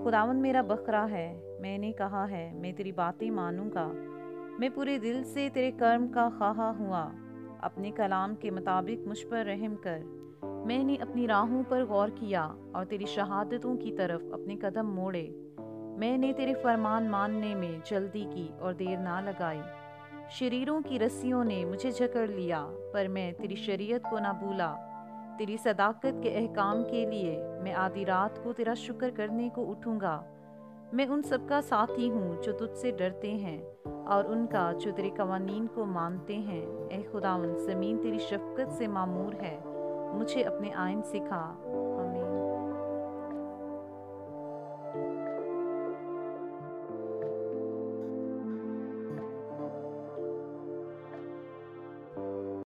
खुदावंद मेरा बकरा है, मैंने कहा है मैं तेरी बातें मानूंगा। मैं पूरे दिल से तेरे कर्म का ख्वाहा हुआ। अपने कलाम के मुताबिक मुझ पर रहम कर। मैंने अपनी राहों पर गौर किया और तेरी शहादतों की तरफ अपने कदम मोड़े। मैंने तेरे फरमान मानने में जल्दी की और देर ना लगाई। शरीरों की रस्सियों ने मुझे जकड़ लिया, पर मैं तेरी शरीयत को ना भूला। तेरी सदाकत के अहकाम के लिए मैं आधी रात को तेरा शुक्र करने को उठूंगा। मैं उन सबका साथी हूँ जो तुझसे डरते हैं और उनका जो तेरे कवानीन को मानते हैं। ए खुदावन, ज़मीन तेरी शफ़क़त से मामूर है। मुझे अपने आइन सिखा